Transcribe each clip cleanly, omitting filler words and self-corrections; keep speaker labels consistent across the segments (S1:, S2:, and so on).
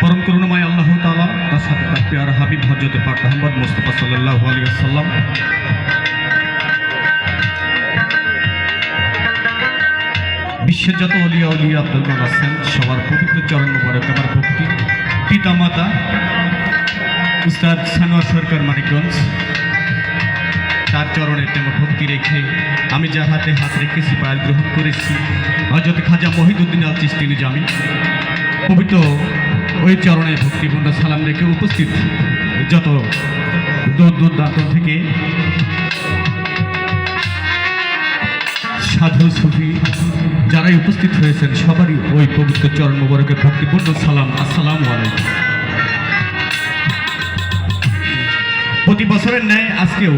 S1: परम करुणामय अल्लाह ताआला तार साथे तार प्यारा हाबिब हजरत पाक मोहम्मद मुस्तफा सल्लल्लाहु अलैहि वसल्लम বিশ্বের যত অলিয়া উলিয়া আব্দুলগণ আছেন সবার পবিত্র চরণ মোবারক আমার ভক্তি পিতা মাতা উস্তাদ সানোয়ার সরকার মানিকগঞ্জ তার চরণে তেমন ভক্তি রেখে আমি যার হাতে হাত রেখেছি পায়ের গ্রহণ করেছি হযরত খাজা মহিউদ্দিন আল চিশতি নিজামী পবিত্র ওই চরণে ভক্তিপূর্ণ সালাম রেখে উপস্থিত যত দূর দূরান্ত থেকে সাধু সুফি যারাই উপস্থিত হয়েছেন সবারই ওই পবিত্র চরণ মোবারকের ভক্তিপূর্ণ সালাম। আসসালামু আলাইকুম। প্রতি বছরের ন্যায় আজকেও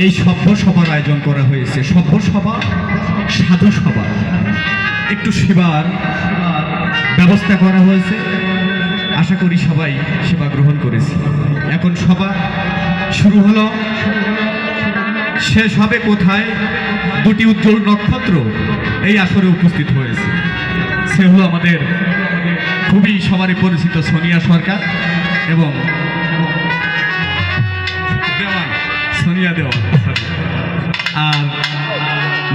S1: এই সভ্য সভার আয়োজন করা হয়েছে। সভ্য সভা সাধু সভা, একটু সেবার ব্যবস্থা করা হয়েছে। আশা করি সবাই সেবা গ্রহণ করেছে। এখন সভা শুরু হলো, শেষ হবে কোথায়? দুটি উজ্জ্বল নক্ষত্র এই আসরে উপস্থিত হয়েছে। সে হলো আমাদের খুবই সবারই পরিচিত সোনিয়া সরকার এবং দেওয়ান সোনিয়া দেওয়ান আর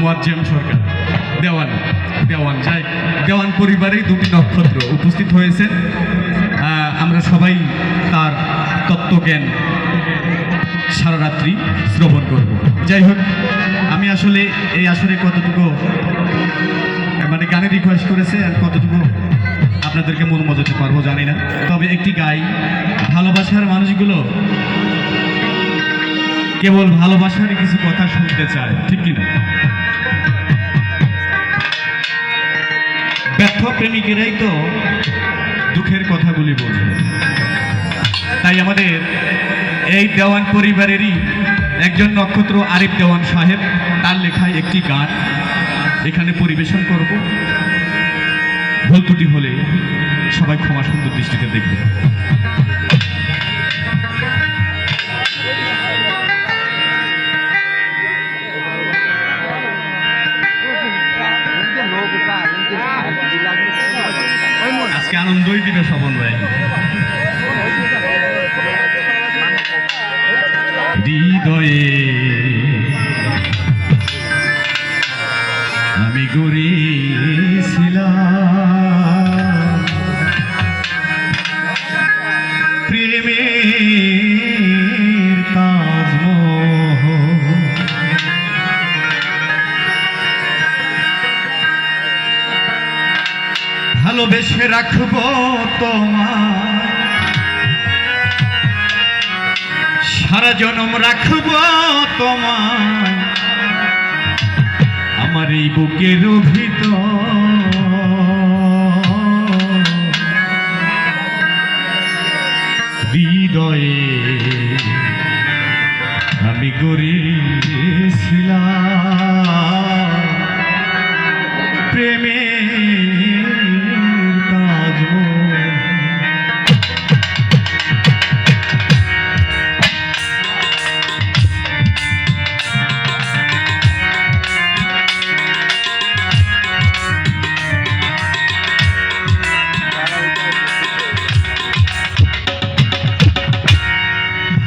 S1: মুয়াজ্জেম সরকার দেওয়ান পরিবারেই দুটি নক্ষত্র উপস্থিত হয়েছেন। আমরা সবাই তার তত্ত্বজ্ঞান সারা রাত্রি শ্রবণ করব। যাই হোক, আমি আসলে এই আসরে কতটুকু মানে গানের রিকোয়েস্ট করেছে আর কতটুকু আপনাদেরকে মন মজাতে পারবো জানি না, তবে একটি গাই। ভালোবাসার মানুষগুলো কেবল ভালোবাসারই কিছু কথা শুনতে চায়, ঠিক কিনা? ব্যর্থ প্রেমিকেরাই তো দুঃখের কথাগুলি বোঝে। তাই আমাদের এই দেওয়ান পরিবারেরই একজন নক্ষত্র আরিফ দেওয়ান সাহেব, তার লেখায় একটি গান এখানে পরিবেশন করব। ভুল ত্রুটি হলে সবাই ক্ষমা সুন্দর দৃষ্টিতে দেখবে। আজকে আনন্দই দিবে স্বপন ভাই। হৃদয়ে আমি গড়েছিলাম প্রেমের তাজমহল, ভালোবেসে রাখবো তোমার সারা জনম, রাখবো তোমায় আমার এই বুকের ভিতর। হৃদয়ে আমি গড়েছিলাম প্রেমের তাজমহল।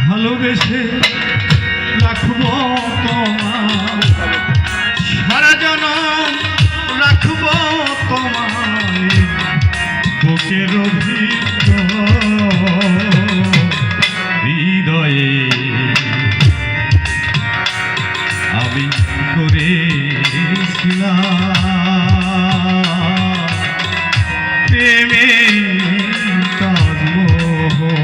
S1: ভালোবেসে রাখবো তোমার সারা জনম, রাখবো তোমার বুকের ভিতর। হৃদয়ে আমি করেছিলাম প্রেমের তাজমহল।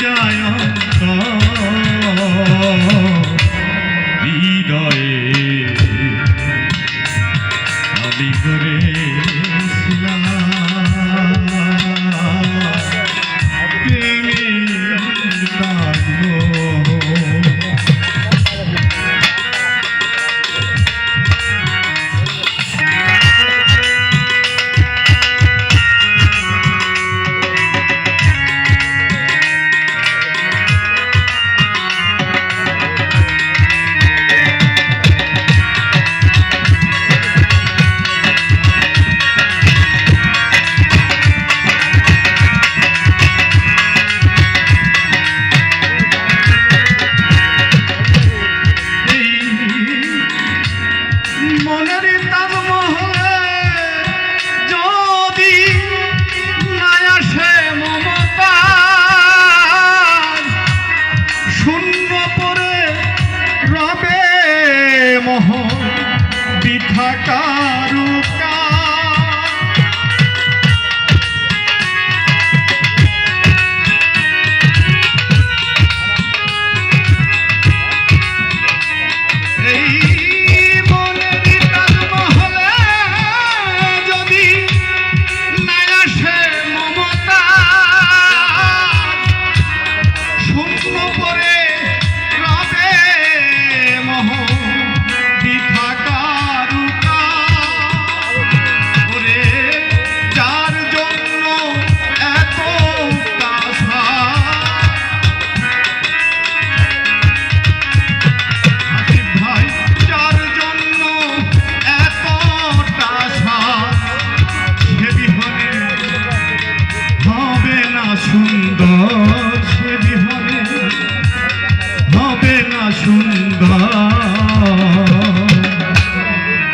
S1: যায় হৃদয়ে আমি করেছিলাম প্রেমের দাগো।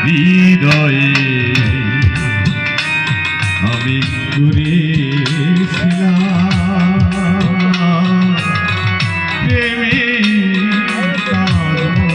S1: হৃদয়ে আমি করেছিলাম প্রেমের দাগো।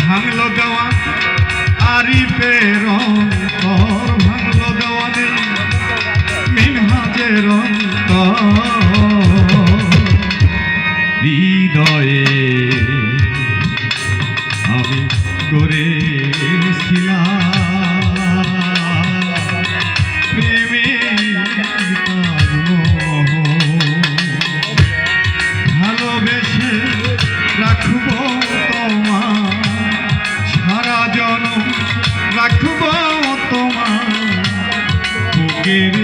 S1: ভাঙলো দেওয়ান আরিফের অন্তর, ভাঙলো দেওয়ানে মিনহাজের অন্তর, হৃদয়ে আমি করেছিলাম প্রেমের দাগো। ভালোবেসে রাখবো তোমার সারা জনম, রাখবো তোমার বুকের